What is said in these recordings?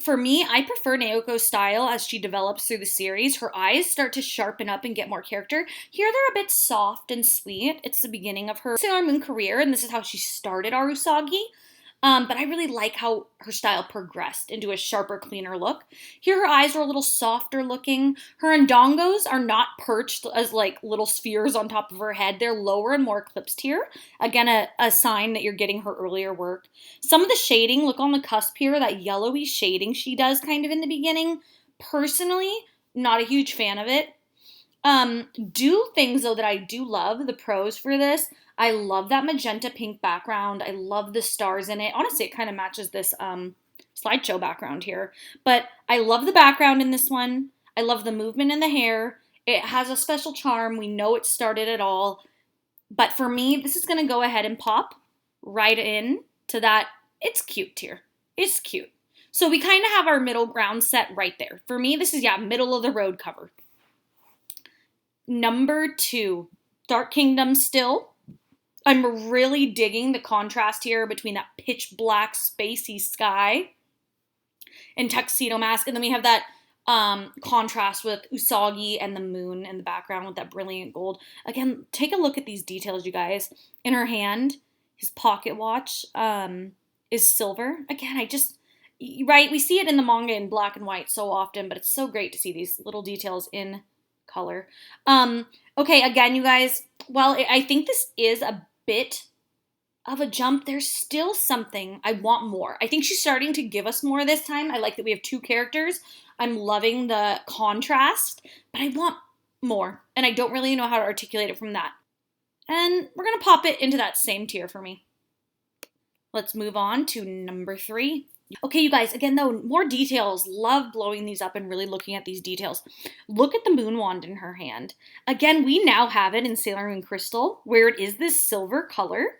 For me, I prefer Naoko's style as she develops through the series. Her eyes start to sharpen up and get more character. Here they're a bit soft and sweet. It's the beginning of her Sailor Moon career, and this is how she started Arusagi. But I really like how her style progressed into a sharper, cleaner look. Here her eyes are a little softer looking. Her endongos are not perched as like little spheres on top of her head. They're lower and more eclipsed here. Again, a sign that you're getting her earlier work. Some of the shading, look on the cusp here, that yellowy shading she does kind of in the beginning. Personally, not a huge fan of it. Do things though that I do love, the pros for this. I love that magenta pink background. I love the stars in it. Honestly, it kind of matches this slideshow background here. But I love the background in this one. I love the movement in the hair. It has a special charm. We know it started it all. But for me, this is going to go ahead and pop right in to that. It's cute tier. It's cute. So we kind of have our middle ground set right there. For me, this is, middle of the road cover. Number 2, Dark Kingdom still. I'm really digging the contrast here between that pitch black spacey sky and tuxedo mask. And then we have that contrast with Usagi and the moon in the background with that brilliant gold. Again, take a look at these details, you guys. In her hand, his pocket watch is silver. Again, right, we see it in the manga in black and white so often, but it's so great to see these little details in color. Okay, again, you guys, while I think this is a bit of a jump, there's still something I want more. I think she's starting to give us more this time. I like that we have 2 characters. I'm loving the contrast, but I want more, and I don't really know how to articulate it from that. And we're going to pop it into that same tier for me. Let's move on to number 3. Okay, you guys, again, though, more details. Love blowing these up and really looking at these details. Look at the moon wand in her hand. Again, we now have it in Sailor Moon Crystal, where it is this silver color.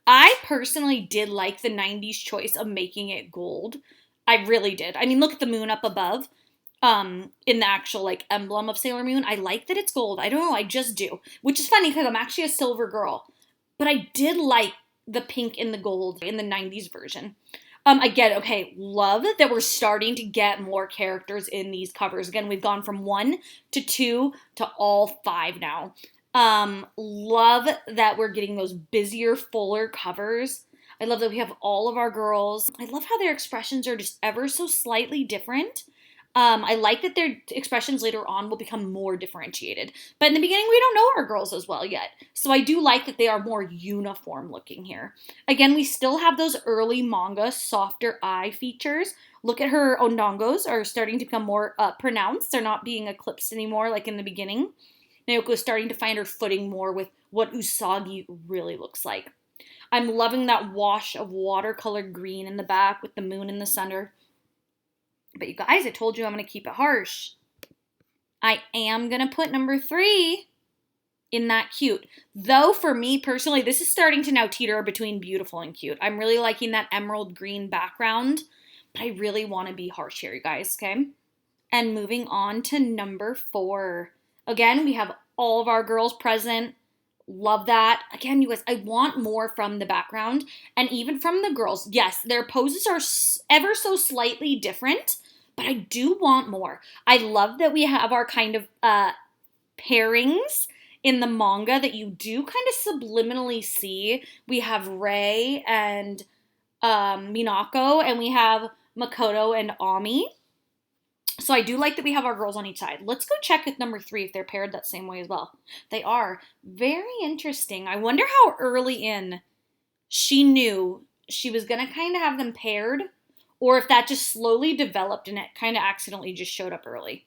I personally did like the 90s choice of making it gold. I really did. I mean, look at the moon up above in the actual, like, emblem of Sailor Moon. I like that it's gold. I don't know, I just do. Which is funny, because I'm actually a silver girl. But I did like the pink and the gold in the 90s version. Again, okay, love that we're starting to get more characters in these covers. Again, we've gone from 1 to 2 to all 5 now. Love that we're getting those busier, fuller covers. I love that we have all of our girls. I love how their expressions are just ever so slightly different. I like that their expressions later on will become more differentiated. But in the beginning, we don't know our girls as well yet. So I do like that they are more uniform looking here. Again, we still have those early manga softer eye features. Look at her ondongos are starting to become more pronounced. They're not being eclipsed anymore like in the beginning. Naoko is starting to find her footing more with what Usagi really looks like. I'm loving that wash of watercolor green in the back with the moon in the center. But you guys, I told you I'm going to keep it harsh. I am going to put number 3 in that cute. Though for me personally, this is starting to now teeter between beautiful and cute. I'm really liking that emerald green background, but I really want to be harsh here, you guys, okay? And moving on to number 4. Again, we have all of our girls present. Love that. Again, you guys, I want more from the background and even from the girls. Yes, their poses are ever so slightly different, but I do want more. I love that we have our kind of pairings in the manga that you do kind of subliminally see. We have Rei and Minako, and we have Makoto and Ami. So I do like that we have our girls on each side. Let's go check with number 3 if they're paired that same way as well. They are. Very interesting. I wonder how early in she knew she was going to kind of have them paired, or if that just slowly developed and it kind of accidentally just showed up early.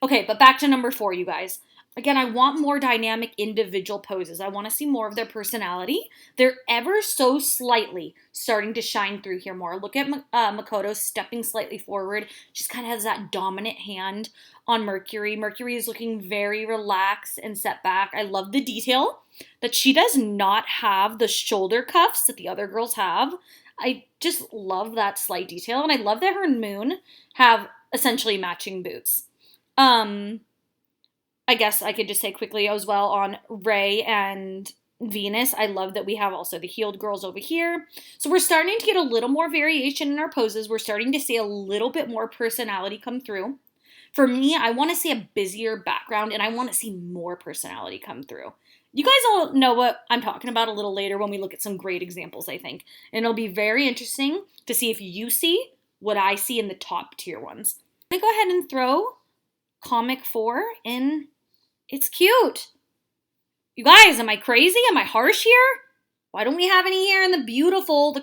Okay, but back to number 4, you guys. Again, I want more dynamic individual poses. I want to see more of their personality. They're ever so slightly starting to shine through here more. Look at Makoto stepping slightly forward. She just kind of has that dominant hand on Mercury. Mercury is looking very relaxed and set back. I love the detail that she does not have the shoulder cuffs that the other girls have. I just love that slight detail. And I love that her and Moon have essentially matching boots. I guess I could just say quickly as well on Rei and Venus. I love that we have also the healed girls over here. So we're starting to get a little more variation in our poses. We're starting to see a little bit more personality come through. For me, I want to see a busier background and I want to see more personality come through. You guys all know what I'm talking about a little later when we look at some great examples, I think. And it'll be very interesting to see if you see what I see in the top tier ones. I'm going to go ahead and throw Comic 4 in. It's cute. You guys, am I crazy? Am I harsh here? Why don't we have any here in the beautiful,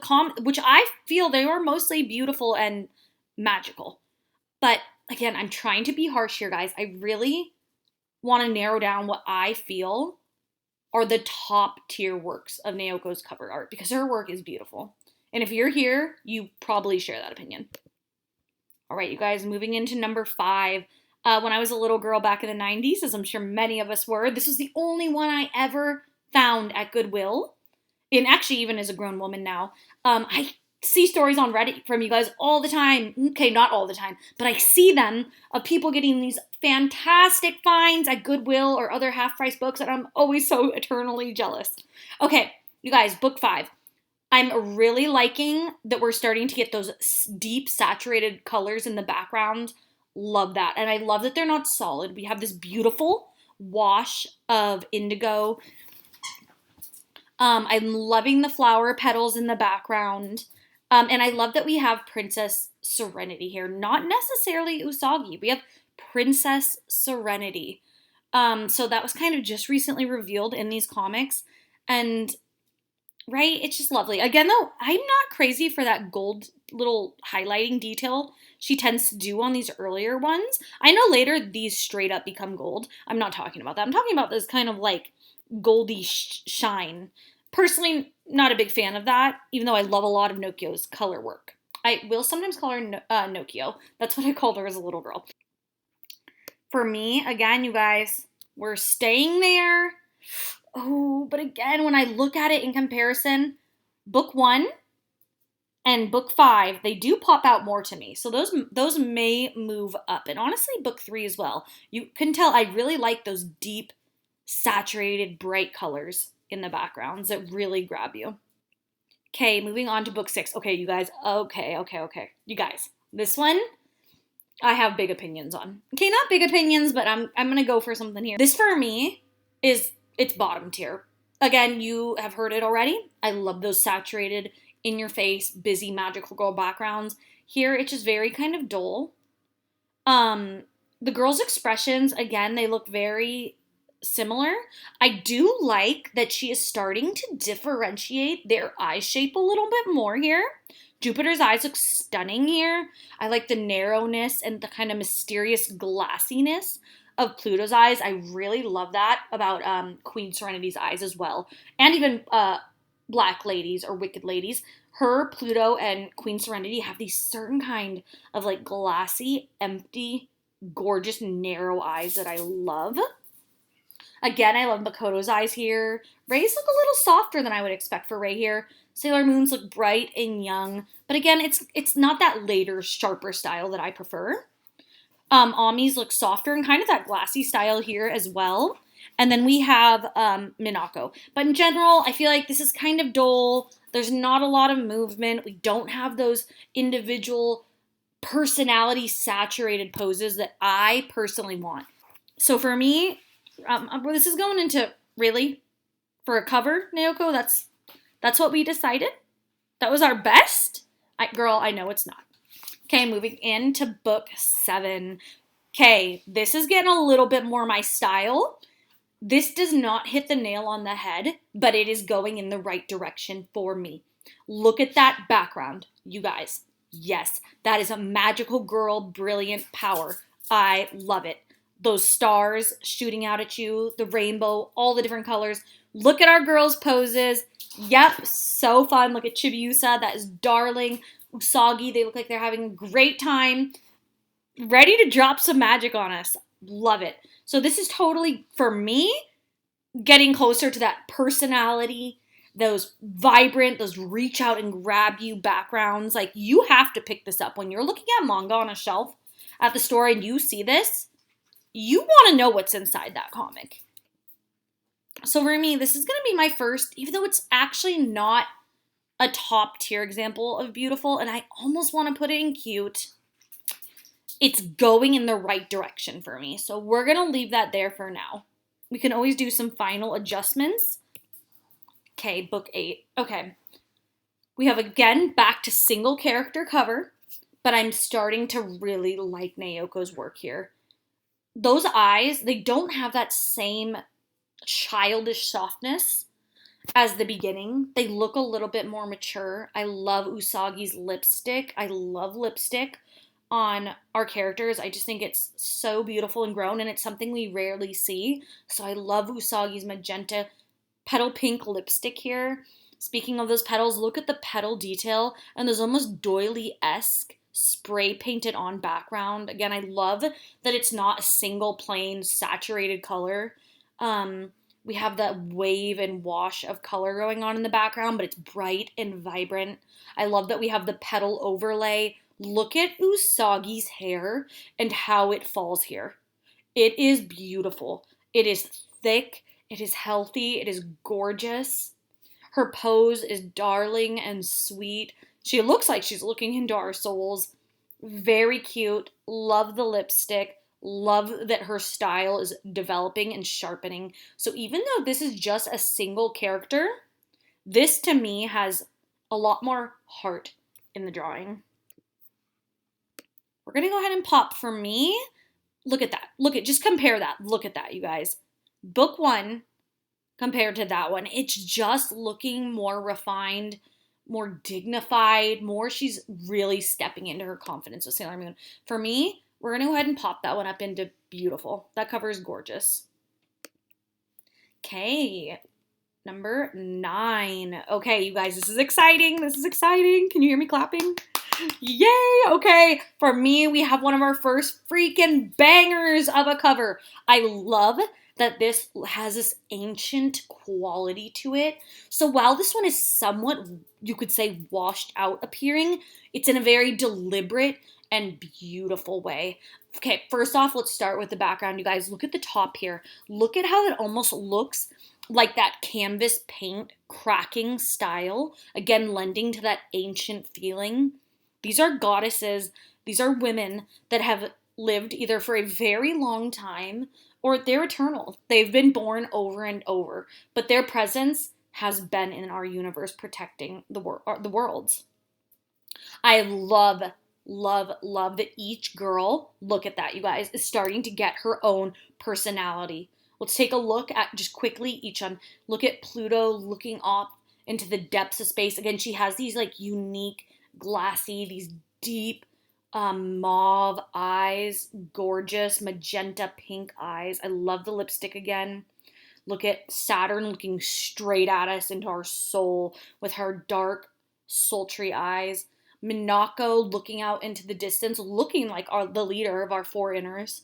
which I feel they are mostly beautiful and magical. But again, I'm trying to be harsh here, guys. I really want to narrow down what I feel are the top tier works of Naoko's cover art because her work is beautiful. And if you're here, you probably share that opinion. All right, you guys, moving into number 5. When I was a little girl back in the 90s, as I'm sure many of us were, this was the only one I ever found at Goodwill. And actually, even as a grown woman now, I see stories on Reddit from you guys all the time. Okay, not all the time, but I see them of people getting these fantastic finds at Goodwill or other half-price books, and I'm always so eternally jealous. Okay, you guys, book 5. I'm really liking that we're starting to get those deep saturated colors in the background. Love that. And I love that they're not solid. We have this beautiful wash of indigo. I'm loving the flower petals in the background. And I love that we have Princess Serenity here. Not necessarily Usagi. We have Princess Serenity. So that was kind of just recently revealed in these comics. And, right, it's just lovely. Again, though, I'm not crazy for that gold little highlighting detail she tends to do on these earlier ones. I know later these straight up become gold. I'm not talking about that. I'm talking about this kind of like goldy shine. Personally, not a big fan of that, even though I love a lot of Nokio's color work. I will sometimes call her Nokio. That's what I called her as a little girl. For me, again, you guys, we're staying there. Oh, but again, when I look at it in comparison, book 1 and book 5, they do pop out more to me. So those may move up. And honestly, book 3 as well. You can tell I really like those deep, saturated, bright colors in the backgrounds that really grab you. Okay, moving on to book 6. Okay, you guys. Okay. You guys, this one I have big opinions on. Okay, not big opinions, but I'm going to go for something here. This for me it's bottom tier. Again, you have heard it already. I love those saturated, in-your-face, busy, magical girl backgrounds. Here, it's just very kind of dull. The girls' expressions, again, they look very similar. I do like that she is starting to differentiate their eye shape a little bit more here. Jupiter's eyes look stunning here. I like the narrowness and the kind of mysterious glassiness of Pluto's eyes. I really love that about Queen Serenity's eyes as well. And even Black Ladies or Wicked Ladies. Her, Pluto, and Queen Serenity have these certain kind of like glassy, empty, gorgeous, narrow eyes that I love. Again, I love Makoto's eyes here. Ray's look a little softer than I would expect for Ray here. Sailor Moon's look bright and young. But again, it's not that later, sharper style that I prefer. Ami's look softer and kind of that glassy style here as well. And then we have Minako. But in general, I feel like this is kind of dull. There's not a lot of movement. We don't have those individual personality saturated poses that I personally want. So for me, this is going into, really, for a cover, Naoko, that's what we decided? That was our best? Girl, I know it's not. Okay, moving into book 7. Okay, this is getting a little bit more my style. This does not hit the nail on the head, but it is going in the right direction for me. Look at that background, you guys. Yes, that is a magical girl, brilliant power. I love it. Those stars shooting out at you, the rainbow, all the different colors. Look at our girls' poses. Yep, so fun. Look at Chibiusa. That is darling. Usagi, they look like they're having a great time. Ready to drop some magic on us. Love it. So this is totally, for me, getting closer to that personality, those vibrant, those reach out and grab you backgrounds. Like, you have to pick this up. When you're looking at manga on a shelf at the store and you see this, you want to know what's inside that comic. So for me, this is going to be my first, even though it's actually not a top tier example of beautiful, and I almost want to put it in cute. It's going in the right direction for me. So we're going to leave that there for now. We can always do some final adjustments. Okay, book 8. Okay. We have, again, back to single character cover, but I'm starting to really like Naoko's work here. Those eyes, they don't have that same childish softness as the beginning. They look a little bit more mature. I love Usagi's lipstick. I love lipstick on our characters. I just think it's so beautiful and grown, and it's something we rarely see. So I love Usagi's magenta petal pink lipstick here. Speaking of those petals, look at the petal detail, and there's almost doily-esque spray painted on background. Again, I love that it's not a single plain saturated color. We have that wave and wash of color going on in the background, but it's bright and vibrant. I love that we have the petal overlay. Look at Usagi's hair and how it falls here. It is beautiful. It is thick. It is healthy. It is gorgeous. Her pose is darling and sweet. She looks like she's looking into our souls. Very cute. Love the lipstick. Love that her style is developing and sharpening. So even though this is just a single character, this to me has a lot more heart in the drawing. We're going to go ahead and pop for me. Look at that. Just compare that. Look at that, you guys. Book 1 compared to that one. It's just looking more refined, more dignified, she's really stepping into her confidence with Sailor Moon. For me, we're going to go ahead and pop that one up into beautiful. That cover is gorgeous. Okay, number 9. Okay, you guys, this is exciting. Can you hear me clapping? Yay! Okay, for me, we have one of our first freaking bangers of a cover. I love that this has this ancient quality to it. So while this one is somewhat, you could say, washed out appearing, it's in a very deliberate and beautiful way. Okay, first off, let's start with the background, you guys. Look at the top here. Look at how it almost looks like that canvas paint cracking style. Again, lending to that ancient feeling. These are goddesses. These are women that have lived either for a very long time or they're eternal. They've been born over and over, but their presence has been in our universe protecting the worlds. I love that each girl, look at that, you guys, is starting to get her own personality. Let's take a look at just quickly each one. Look at Pluto looking off into the depths of space. Again, she has these like unique, glassy, these deep mauve eyes, gorgeous magenta pink eyes. I love the lipstick again. Look at Saturn looking straight at us into our soul with her dark, sultry eyes. Minako looking out into the distance, looking like the leader of our 4 inners.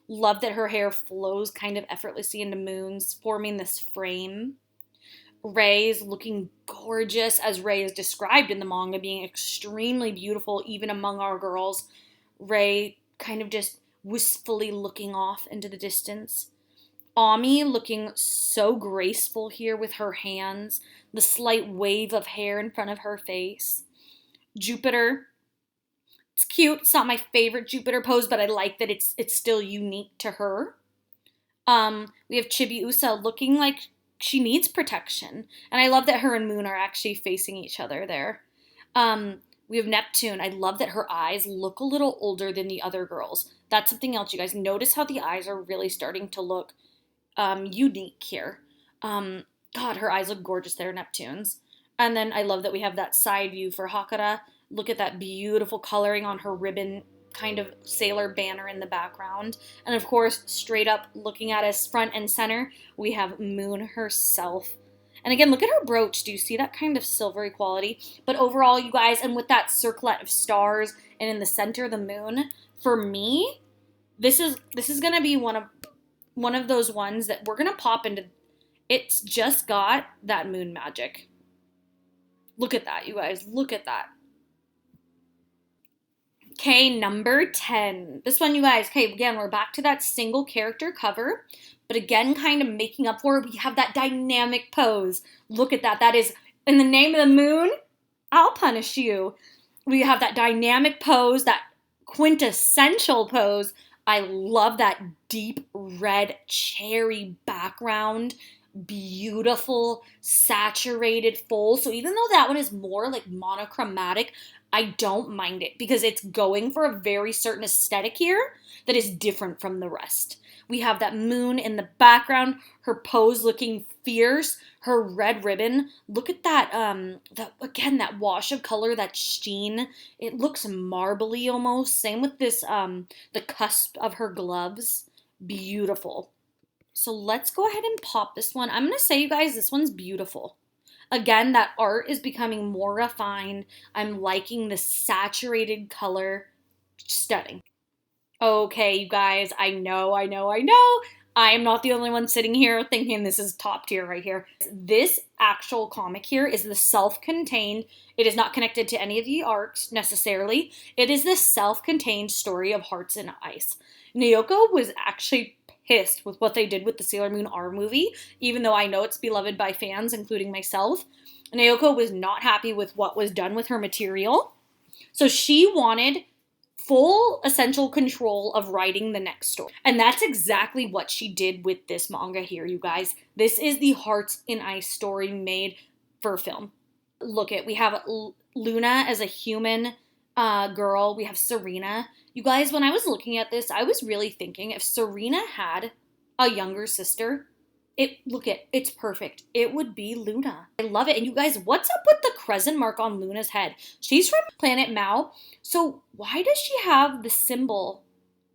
Love that her hair flows kind of effortlessly into moons, forming this frame. Ray's looking gorgeous, as Ray is described in the manga, being extremely beautiful even among our girls. Ray kind of just wistfully looking off into the distance. Ami looking so graceful here with her hands, the slight wave of hair in front of her face. Jupiter, it's cute. It's not my favorite Jupiter pose, but I like that it's still unique to her. We have Chibiusa looking like she needs protection. And I love that her and Moon are actually facing each other there. We have Neptune. I love that her eyes look a little older than the other girls. That's something else, you guys. Notice how the eyes are really starting to look unique here. God, her eyes look gorgeous there, Neptune's. And then I love that we have that side view for Hakata. Look at that beautiful coloring on her ribbon, kind of sailor banner in the background. And of course, straight up looking at us front and center, we have Moon herself. And again, look at her brooch. Do you see that kind of silvery quality? But overall, you guys, and with that circlet of stars and in the center, the moon, for me, this is going to be one of those ones that we're going to pop into. It's just got that moon magic. Look at that, you guys. Look at that. Okay, number 10. This one, you guys, okay, again, we're back to that single character cover, But again, kind of making up for it, we have that dynamic pose. Look at that. That is, in the name of the moon, I'll punish you. We have that dynamic pose, that quintessential pose. I love that deep red cherry background. Beautiful, saturated, full. So even though that one is more like monochromatic, I don't mind it because it's going for a very certain aesthetic here that is different from the rest. We have that moon in the background, her pose looking fierce, her red ribbon. Look at that, that wash of color, that sheen. It looks marbly almost. Same with this, the cusp of her gloves. Beautiful. So let's go ahead and pop this one. I'm going to say, you guys, this one's beautiful. Again, that art is becoming more refined. I'm liking the saturated color. Stunning. Okay, you guys, I know. I am not the only one sitting here thinking this is top tier right here. This actual comic here is the self-contained. It is not connected to any of the arcs necessarily. It is the self-contained story of Hearts and Ice. Naoko was actually pissed with what they did with the Sailor Moon R movie, even though I know it's beloved by fans, including myself. Naoko was not happy with what was done with her material. So she wanted full essential control of writing the next story. And that's exactly what she did with this manga here, you guys. This is the Hearts in Ice story made for film. Look at, we have Luna as a human girl. We have Serena. You guys, when I was looking at this, I was really thinking if Serena had a younger sister, it's perfect. It would be Luna. I love it. And you guys, what's up with the crescent mark on Luna's head? She's from planet Mao. So why does she have the symbol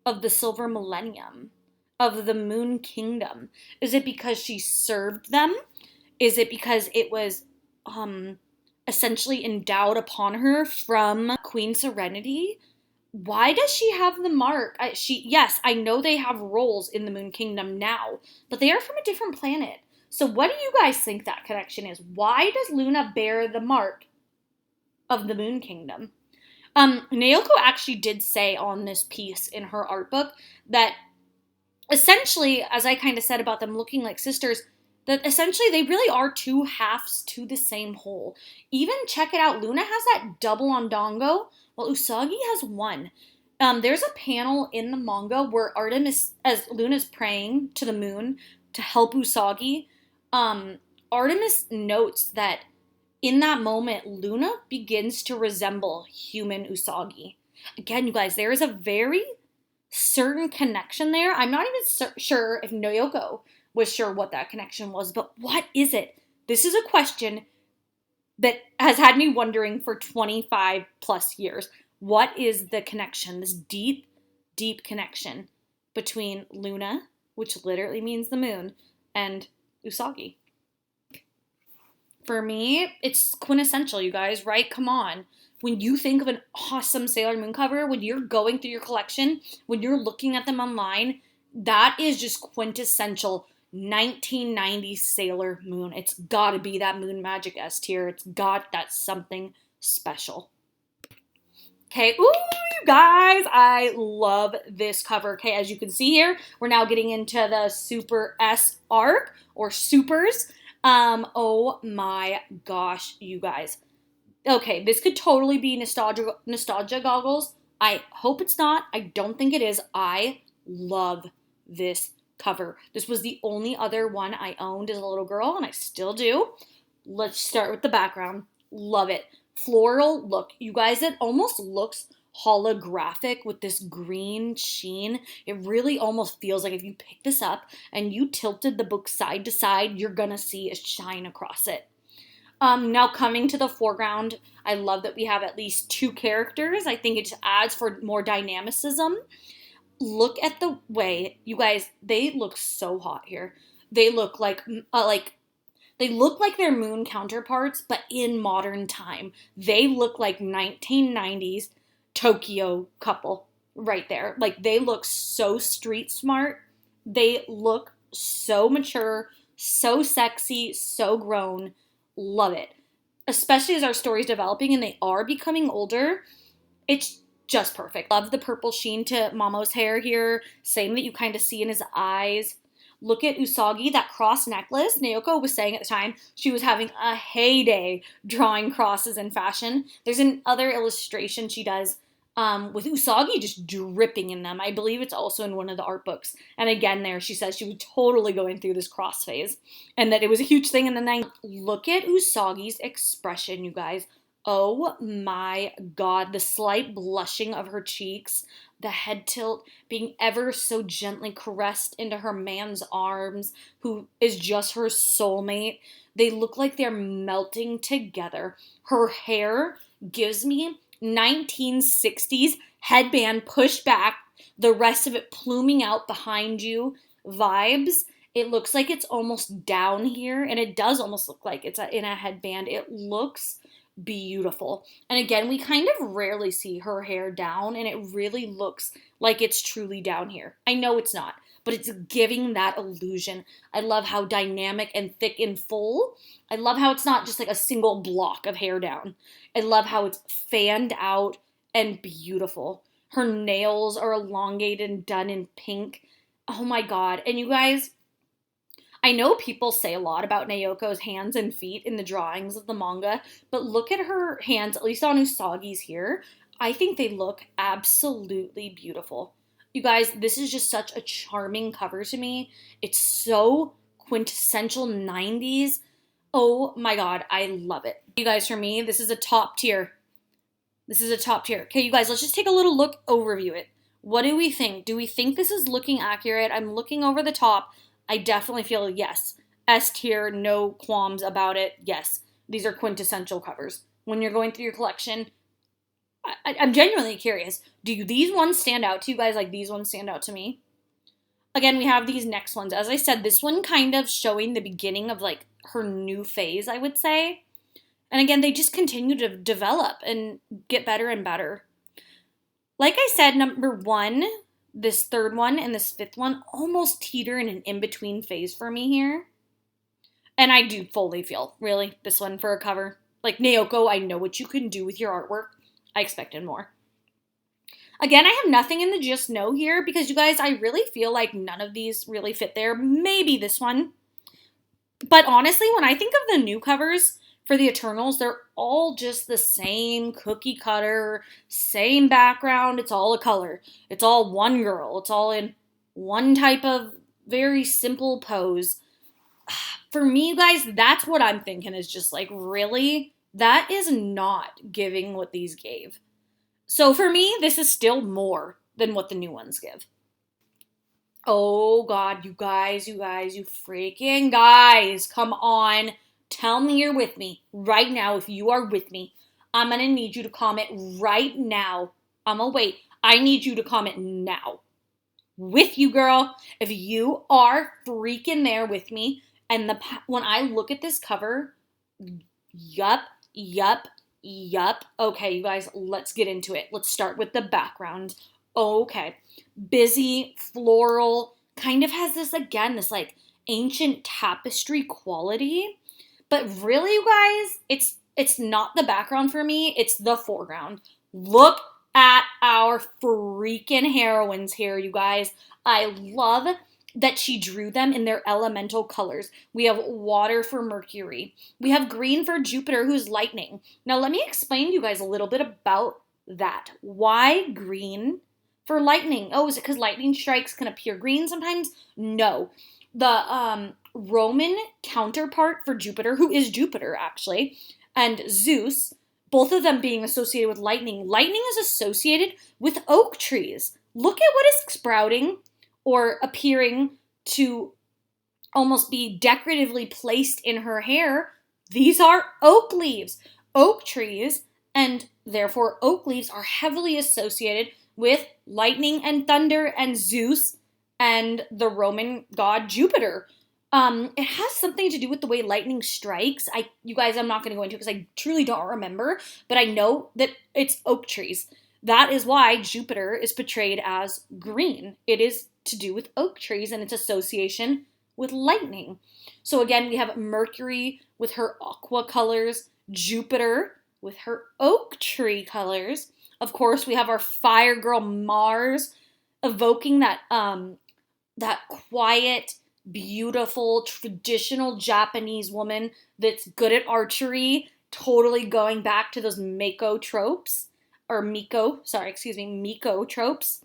of the silver millennium, of the Moon Kingdom? Is it because she served them? Is it because it was essentially endowed upon her from Queen Serenity? Why does she have the mark? Yes, I know they have roles in the Moon Kingdom now, but they are from a different planet. So what do you guys think that connection is? Why does Luna bear the mark of the Moon Kingdom? Naoko actually did say on this piece in her art book that essentially, as I kind of said about them looking like sisters, that essentially they really are two halves to the same whole. Even check it out, Luna has that double ondango, while Usagi has one. There's a panel in the manga where Artemis, as Luna's praying to the moon to help Usagi, Artemis notes that in that moment, Luna begins to resemble human Usagi. Again, you guys, there is a very certain connection there. I'm not even sure if Naoko was sure what that connection was, but what is it? This is a question that has had me wondering for 25 plus years. What is the connection, this deep, deep connection between Luna, which literally means the moon, and Usagi? For me, it's quintessential, you guys, right? Come on. When you think of an awesome Sailor Moon cover, when you're going through your collection, when you're looking at them online, that is just quintessential 1990s Sailor Moon. It's gotta be that Moon Magic S tier. It's got that something special. Okay, ooh, you guys, I love this cover. Okay, as you can see here, we're now getting into the Super S arc, or Supers. Oh my gosh, you guys. Okay, this could totally be nostalgia goggles. I hope it's not. I don't think it is. I love this cover. This was the only other one I owned as a little girl, and I still do. Let's start with the background. Love it. Floral look. You guys, it almost looks holographic with this green sheen. It really almost feels like if you pick this up and you tilted the book side to side, you're gonna see a shine across it. Now coming to the foreground, I love that we have at least two characters. I think it just adds for more dynamicism. Look at the way, you guys, they look so hot here. They look like they look like their moon counterparts, but in modern time. They look like 1990s Tokyo couple right there. Like, they look so street smart. They look so mature, so sexy, so grown. Love it. Especially as our story's developing and they are becoming older. It's just perfect. Love the purple sheen to Mamo's hair here. Same that you kind of see in his eyes. Look at Usagi, that cross necklace. Naoko was saying at the time she was having a heyday drawing crosses in fashion. There's another illustration she does with Usagi just dripping in them. I believe it's also in one of the art books. And again, there she says she was totally going through this cross phase and that it was a huge thing in the 90s. Look at Usagi's expression, you guys. Oh my god, the slight blushing of her cheeks, the head tilt being ever so gently caressed into her man's arms, who is just her soulmate. They look like they're melting together. Her hair gives me 1960s headband pushed back, the rest of it pluming out behind you vibes. It looks like it's almost down here, and it does almost look like it's in a headband. It looks beautiful. And again, we kind of rarely see her hair down, and it really looks like it's truly down here. I know it's not, but it's giving that illusion. I love how dynamic and thick and full. I love how it's not just like a single block of hair down. I love how it's fanned out and beautiful. Her nails are elongated and done in pink. Oh my god. And you guys, I know people say a lot about Naoko's hands and feet in the drawings of the manga, but look at her hands, at least on Usagi's here. I think they look absolutely beautiful. You guys, this is just such a charming cover to me. It's so quintessential 90s. Oh my god, I love it. You guys, for me, this is a top tier. This is a top tier. Okay, you guys, let's just take a little look, overview it. What do we think? Do we think this is looking accurate? I'm looking over the top. I definitely feel yes. S tier, no qualms about it. Yes, these are quintessential covers. When you're going through your collection, I'm genuinely curious. Do these ones stand out to you guys like these ones stand out to me? Again, we have these next ones. As I said, this one kind of showing the beginning of like her new phase, I would say. And again, they just continue to develop and get better and better. Like I said, number one, this third one and this fifth one almost teeter in an in-between phase for me here. And I do fully feel, really, this one for a cover. Like, Naoko, I know what you can do with your artwork. I expected more. Again, I have nothing in the just know here because, you guys, I really feel like none of these really fit there. Maybe this one. But honestly, when I think of the new covers for the Eternals, they're all just the same cookie cutter, same background. It's all a color. It's all one girl. It's all in one type of very simple pose. For me, you guys, that's what I'm thinking is just like, really? That is not giving what these gave. So for me, this is still more than what the new ones give. Oh god, you guys, you freaking guys, come on. Tell me you're with me right now. If you are with me, I'm going to need you to comment right now. I'm going to wait. I need you to comment now. With you, girl. If you are freaking there with me, and when I look at this cover, yup. Okay, you guys, let's get into it. Let's start with the background. Okay. Busy, floral, kind of has this, again, this like ancient tapestry quality. But really, you guys, it's not the background for me. It's the foreground. Look at our freaking heroines here, you guys. I love that she drew them in their elemental colors. We have water for Mercury. We have green for Jupiter, who's lightning. Now, let me explain to you guys a little bit about that. Why green for lightning? Oh, is it because lightning strikes can appear green sometimes? No. The Roman counterpart for Jupiter, who is Jupiter actually, and Zeus, both of them being associated with lightning. Lightning is associated with oak trees. Look at what is sprouting or appearing to almost be decoratively placed in her hair. These are oak leaves. Oak trees, and therefore oak leaves, are heavily associated with lightning and thunder and Zeus and the Roman god Jupiter. It has something to do with the way lightning strikes. You guys, I'm not going to go into it because I truly don't remember, but I know that it's oak trees. That is why Jupiter is portrayed as green. It is to do with oak trees and its association with lightning. So again, we have Mercury with her aqua colors, Jupiter with her oak tree colors. Of course, we have our fire girl Mars, evoking that quiet, beautiful, traditional Japanese woman that's good at archery, totally going back to those Mako tropes, or Miko, sorry, excuse me, Miko tropes.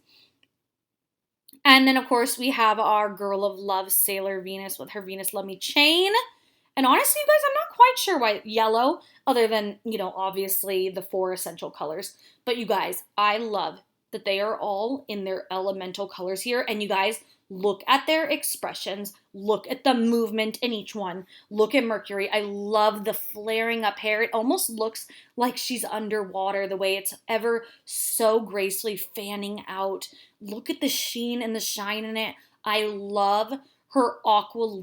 And then, of course, we have our Girl of Love, Sailor Venus, with her Venus Love Me chain. And honestly, you guys, I'm not quite sure why yellow, other than, obviously the 4 essential colors. But you guys, I love that they are all in their elemental colors here. And you guys, look at their expressions. Look at the movement in each one. Look at Mercury. I love the flaring up hair. It almost looks like she's underwater, the way it's ever so gracefully fanning out. Look at the sheen and the shine in it. I love her aqua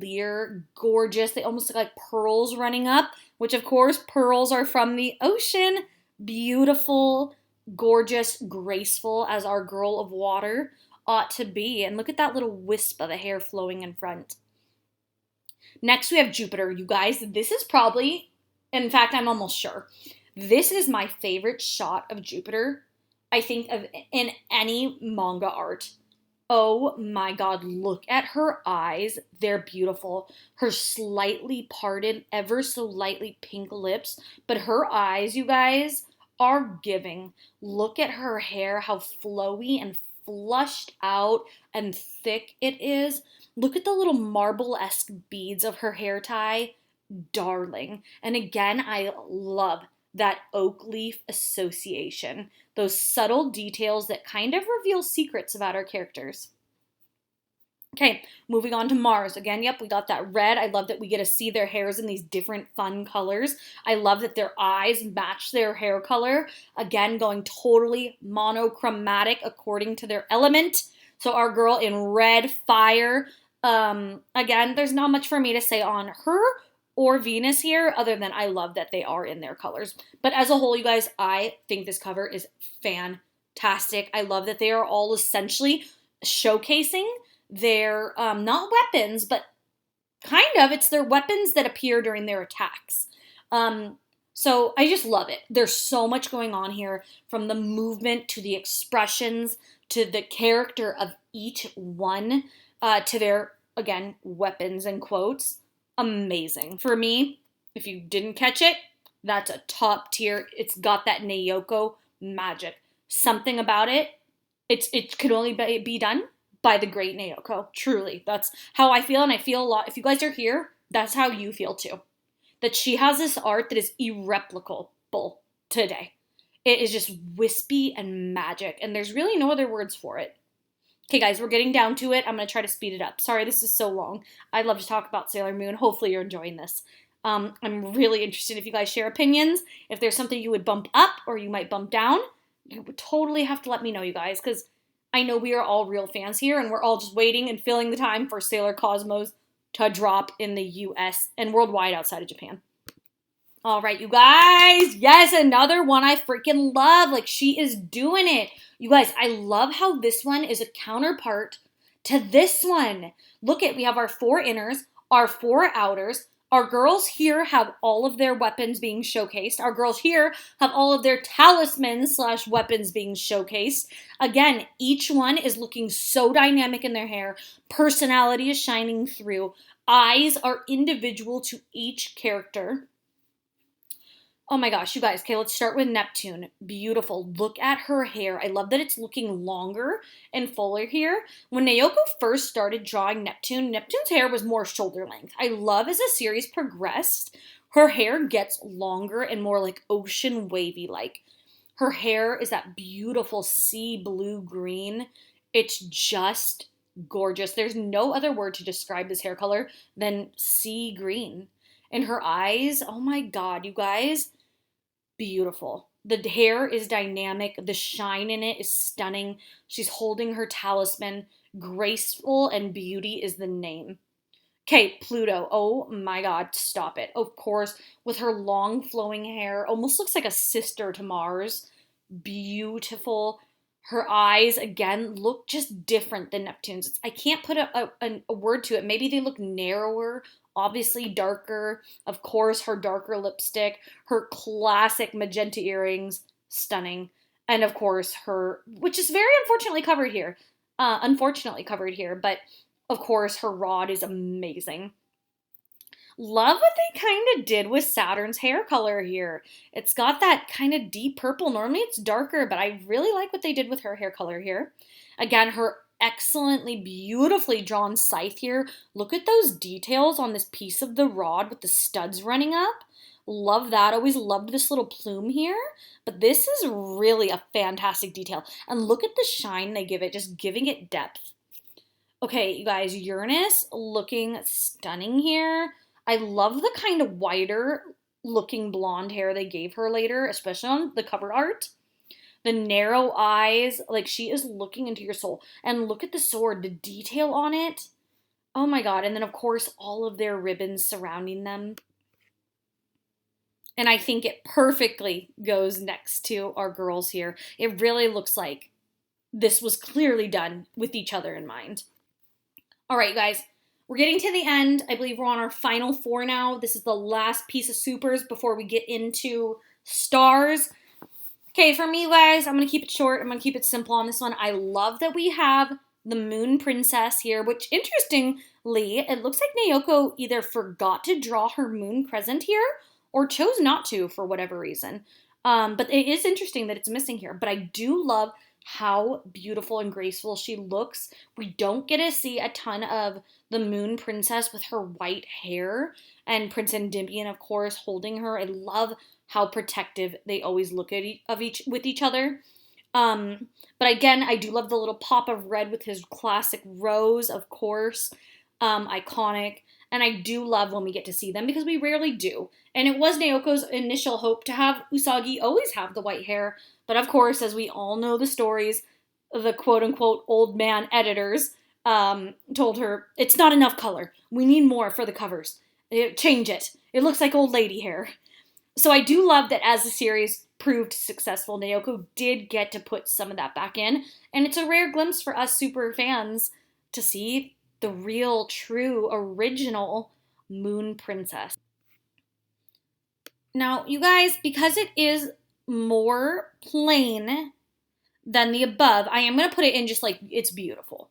gorgeous. They almost look like pearls running up, which of course pearls are from the ocean. Beautiful, gorgeous, graceful as our girl of water ought to be. And look at that little wisp of a hair flowing in front. Next we have Jupiter. You guys, this is probably, in fact, I'm almost sure, this is my favorite shot of Jupiter, I think, of in any manga art. Oh my god, look at her eyes. They're beautiful. Her slightly parted, ever so lightly pink lips. But her eyes, you guys, are giving. Look at her hair, how flowy and flushed out and thick it is. Look at the little marble-esque beads of her hair tie. Darling. And again, I love that oak leaf association. Those subtle details that kind of reveal secrets about our characters. Okay, moving on to Mars. Again, yep, we got that red. I love that we get to see their hairs in these different fun colors. I love that their eyes match their hair color. Again, going totally monochromatic according to their element. So our girl in red, fire. Again, there's not much for me to say on her or Venus here, other than I love that they are in their colors. But as a whole, you guys, I think this cover is fantastic. I love that they are all essentially showcasing their, not weapons, but kind of, it's their weapons that appear during their attacks. So I just love it. There's so much going on here, from the movement to the expressions to the character of each one, to their, again, weapons and quotes. Amazing. For me, if you didn't catch it, that's a top tier. It's got that Naoko magic. Something about it, it could only be done by the great Naoko. Truly. That's how I feel, and I feel a lot. If you guys are here, that's how you feel too. That she has this art that is irreplicable today. It is just wispy and magic, and there's really no other words for it. Okay, guys, we're getting down to it. I'm going to try to speed it up. Sorry, this is so long. I'd love to talk about Sailor Moon. Hopefully you're enjoying this. I'm really interested if you guys share opinions. If there's something you would bump up or you might bump down, you would totally have to let me know, you guys, because I know we are all real fans here, and we're all just waiting and filling the time for Sailor Cosmos to drop in the US and worldwide outside of Japan. All right, you guys. Yes, another one I freaking love. Like, she is doing it. You guys, I love how this one is a counterpart to this one. Look at, we have our 4 inners, our 4 outers. Our girls here have all of their weapons being showcased. Our girls here have all of their talismans / weapons being showcased. Again, each one is looking so dynamic in their hair. Personality is shining through. Eyes are individual to each character. Oh my gosh, you guys. Okay, let's start with Neptune. Beautiful. Look at her hair. I love that it's looking longer and fuller here. When Naoko first started drawing Neptune's hair was more shoulder length. I love as the series progressed, her hair gets longer and more like ocean wavy like. Her hair is that beautiful sea blue green. It's just gorgeous. There's no other word to describe this hair color than sea green. And her eyes, oh my god, you guys, beautiful. The hair is dynamic. The shine in it is stunning. She's holding her talisman. Graceful and beauty is the name. Okay, Pluto. Oh my god, stop it. Of course, with her long flowing hair, almost looks like a sister to Mars. Beautiful. Her eyes, again, look just different than Neptune's. I can't put a word to it. Maybe they look narrower, obviously darker. Of course, her darker lipstick, her classic magenta earrings, stunning. And of course, her, which is very unfortunately covered here. But Of course, her rod is amazing. Love what they kind of did with Saturn's hair color here. It's got that kind of deep purple. Normally it's darker, but I really like what they did with her hair color here. Again, her excellently, beautifully drawn scythe here. Look at those details on this piece of the rod with the studs running up. Love that. Always loved this little plume here. But this is really a fantastic detail. And look at the shine they give it, just giving it depth. Okay, you guys, Uranus looking stunning here. I love the kind of whiter looking blonde hair they gave her later, especially on the cover art. The narrow eyes, like she is looking into your soul. And look at the sword, the detail on it. Oh my god. And then, of course, all of their ribbons surrounding them. And I think it perfectly goes next to our girls here. It really looks like this was clearly done with each other in mind. All right, guys, we're getting to the end. I believe we're on our final four now. This is the last piece of supers before we get into stars. Okay, for me, guys, I'm going to keep it short. I'm going to keep it simple on this one. I love that we have the Moon Princess here, which, interestingly, it looks like Naoko either forgot to draw her moon crescent here or chose not to for whatever reason. But it is interesting that it's missing here. But I do love how beautiful and graceful she looks. We don't get to see a ton of the Moon Princess with her white hair and Prince Endymion, of course, holding her. I love how protective they always look at with each other. But again, I do love the little pop of red with his classic rose, of course. Iconic. And I do love when we get to see them because we rarely do. And it was Naoko's initial hope to have Usagi always have the white hair. But of course, as we all know the stories, the quote-unquote old man editors told her, it's not enough color. We need more for the covers. Change it. It looks like old lady hair. So I do love that as the series proved successful, Naoko did get to put some of that back in. And it's a rare glimpse for us super fans to see the real, true, original Moon Princess. Now, you guys, because it is more plain than the above, I am going to put it in just like it's beautiful.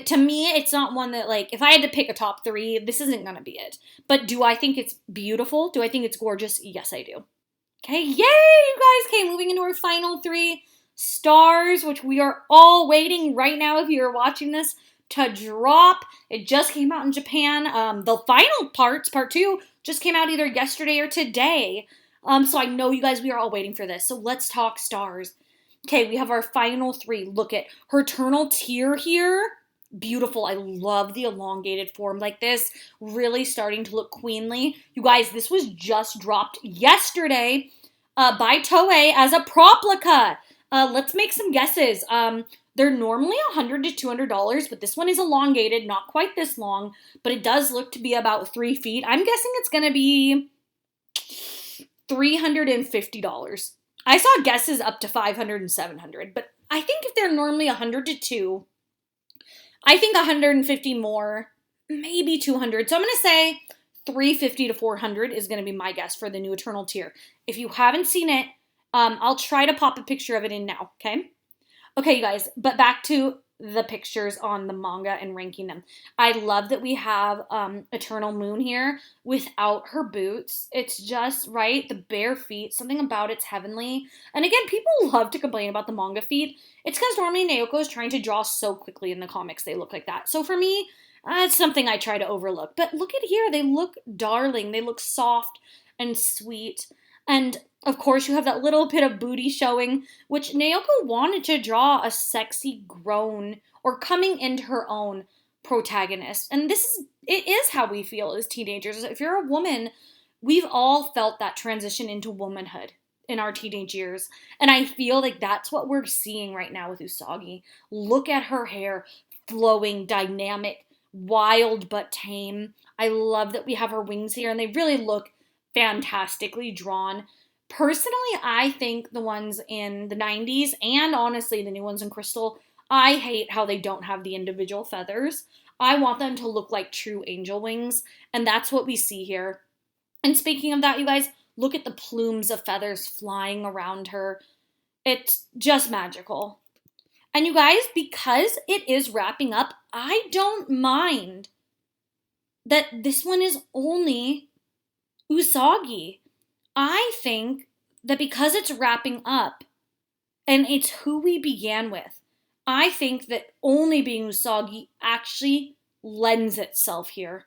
To me, it's not one that, like, if I had to pick a top three, this isn't going to be it. But do I think it's beautiful? Do I think it's gorgeous? Yes, I do. Okay, yay, you guys. Okay, moving into our final three stars, which we are all waiting right now if you're watching this to drop. It just came out in Japan. The final parts, part two, just came out either yesterday or today. So I know you guys, we are all waiting for this. So let's talk stars. Okay, we have our final three. Look at her eternal tear here. Beautiful. I love the elongated form like this. Really starting to look queenly. You guys, this was just dropped yesterday by Toei as a proplica. Let's make some guesses. They're normally $100 to $200, but this one is elongated, not quite this long, but it does look to be about 3 feet. I'm guessing it's going to be $350. I saw guesses up to $500 and $700, but I think if they're normally $100 to $200, I think $150 more, maybe $200. So I'm going to say $350 to $400 is going to be my guess for the new Eternal Tier. If you haven't seen it, I'll try to pop a picture of it in now, okay? Okay, you guys, but back to the pictures on the manga and ranking them. I love that we have Eternal Moon here without her boots. It's just, right, the bare feet, something about it's heavenly. And again, people love to complain about the manga feet. It's because normally Naoko is trying to draw so quickly in the comics, they look like that. So for me, it's something I try to overlook. But look at here, they look darling. They look soft and sweet. And of course, you have that little bit of booty showing, which Naoko wanted to draw a sexy, grown, or coming into her own protagonist. And it is how we feel as teenagers. If you're a woman, we've all felt that transition into womanhood in our teenage years. And I feel like that's what we're seeing right now with Usagi. Look at her hair, flowing, dynamic, wild but tame. I love that we have her wings here, and they really look fantastically drawn. Personally, I think the ones in the 90s and honestly the new ones in Crystal, I hate how they don't have the individual feathers. I want them to look like true angel wings, and that's what we see here. And speaking of that, you guys, look at the plumes of feathers flying around her. It's just magical. And you guys, because it is wrapping up, I don't mind that this one is only Usagi. I think that because it's wrapping up and it's who we began with, I think that only being Usagi actually lends itself here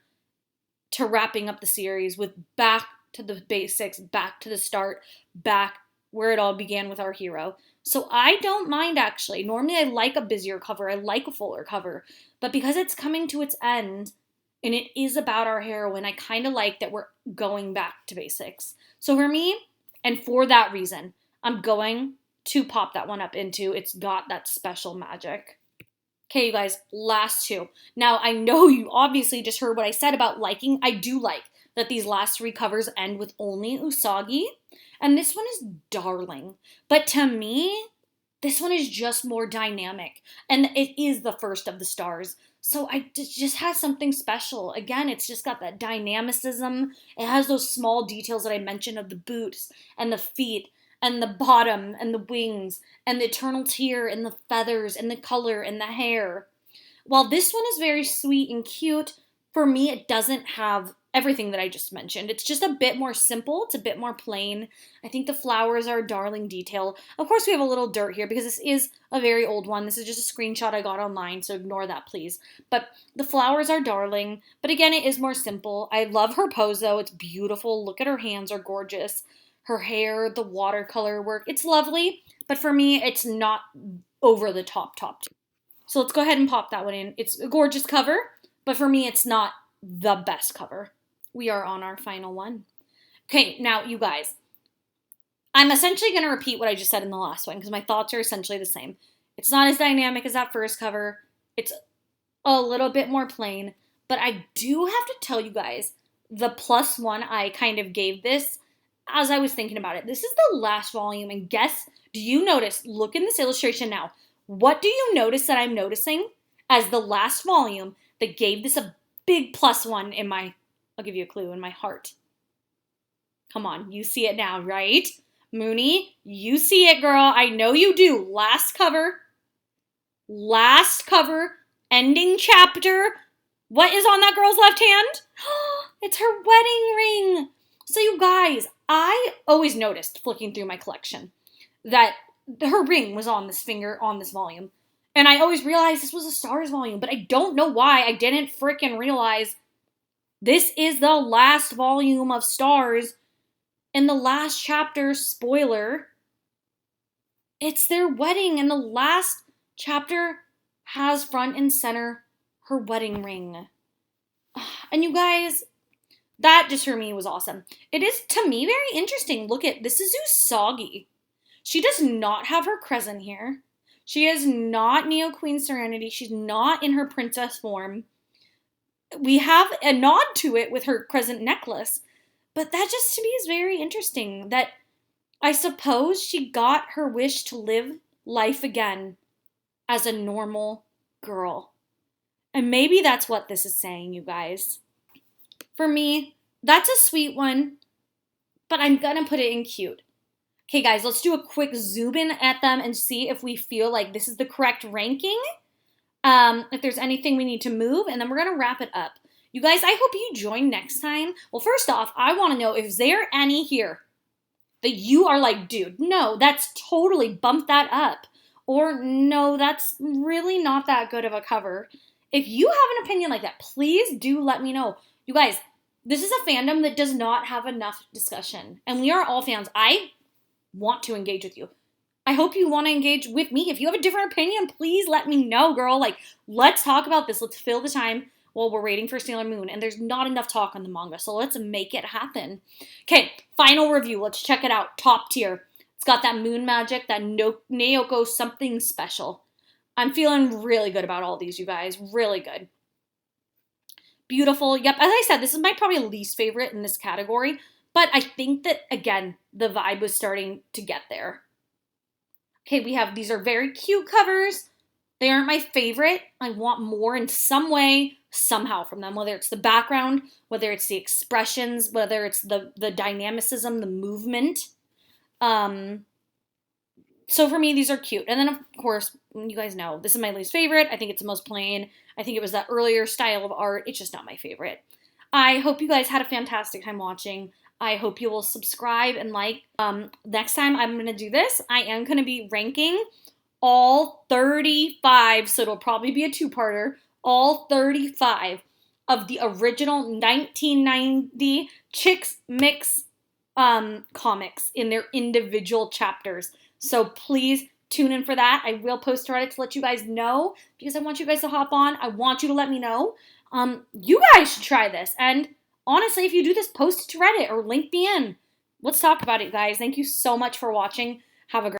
to wrapping up the series with back to the basics, back to the start, back where it all began with our hero. So I don't mind actually. Normally I like a busier cover, I like a fuller cover, but because it's coming to its end and it is about our heroine, I kind of like that we're going back to basics. So for me, and for that reason, I'm going to pop that one up into It's Got That Special Magic. Okay, you guys, last two. Now, I know you obviously just heard what I said about liking. I do like that these last three covers end with only Usagi. And this one is darling. But to me, this one is just more dynamic. And it is the first of the stars. So it just has something special. Again, it's just got that dynamicism. It has those small details that I mentioned of the boots and the feet and the bottom and the wings and the eternal tear and the feathers and the color and the hair. While this one is very sweet and cute, for me it doesn't have everything that I just mentioned. It's just a bit more simple, it's a bit more plain. I think the flowers are a darling detail. Of course we have a little dirt here because this is a very old one. This is just a screenshot I got online, so ignore that please. But the flowers are darling, but again it is more simple. I love her pose though, it's beautiful. Look at her hands are gorgeous. Her hair, the watercolor work, it's lovely, but for me, it's not over the top. So let's go ahead and pop that one in. It's a gorgeous cover, but for me, it's not the best cover. We are on our final one. Okay, now you guys, I'm essentially going to repeat what I just said in the last one because my thoughts are essentially the same. It's not as dynamic as that first cover. It's a little bit more plain, but I do have to tell you guys, the +1 I kind of gave this as I was thinking about it. This is the last volume, and guess, do you notice, look in this illustration now, what do you notice that I'm noticing as the last volume that gave this a big +1 in my, I'll give you a clue, in my heart? Come on, you see it now, right? Mooney, you see it, girl. I know you do. Last cover, ending chapter. What is on that girl's left hand? It's her wedding ring. So you guys, I always noticed flicking through my collection that her ring was on this finger on this volume. And I always realized this was a Stars volume, but I don't know why I didn't freaking realize this is the last volume of Stars. In the last chapter, spoiler, it's their wedding, and the last chapter has front and center her wedding ring. And you guys, that just for me was awesome. It is, to me, very interesting. Look at, this is Usagi. She does not have her crescent here. She is not Neo Queen Serenity. She's not in her princess form. We have a nod to it with her crescent necklace. But that just to me is very interesting. That I suppose she got her wish to live life again as a normal girl. And maybe that's what this is saying, you guys. For me, that's a sweet one, but I'm gonna put it in cute. Okay, guys, let's do a quick zoom in at them and see if we feel like this is the correct ranking. If there's anything we need to move, and then we're gonna wrap it up. You guys, I hope you join next time. Well, first off, I want to know if there any here that you are like, dude, no, that's totally bump that up. Or no, that's really not that good of a cover. If you have an opinion like that, please do let me know. You guys, this is a fandom that does not have enough discussion. And we are all fans. I want to engage with you. I hope you want to engage with me. If you have a different opinion, please let me know, girl. Like, let's talk about this. Let's fill the time while we're waiting for Sailor Moon. And there's not enough talk on the manga, so let's make it happen. Okay, final review. Let's check it out. Top tier. It's got that moon magic, that Naoko something special. I'm feeling really good about all these, you guys. Really good. Beautiful. Yep, as I said, this is my probably least favorite in this category. But I think that, again, the vibe was starting to get there. Okay, we have, these are very cute covers. They aren't my favorite. I want more in some way, somehow from them, whether it's the background, whether it's the expressions, whether it's the dynamicism, the movement. So for me, these are cute. And then, of course, you guys know, this is my least favorite. I think it's the most plain. I think it was that earlier style of art. It's just not my favorite. I hope you guys had a fantastic time watching. I hope you will subscribe and like. Next time I'm going to do this, I am going to be ranking all 35, so it'll probably be a two-parter, all 35 of the original 1990 Chicks Mix comics in their individual chapters. So please tune in for that. I will post to Reddit to let you guys know because I want you guys to hop on. I want you to let me know. You guys should try this. And honestly, if you do this, post it to Reddit or link me in. Let's talk about it, guys. Thank you so much for watching. Have a great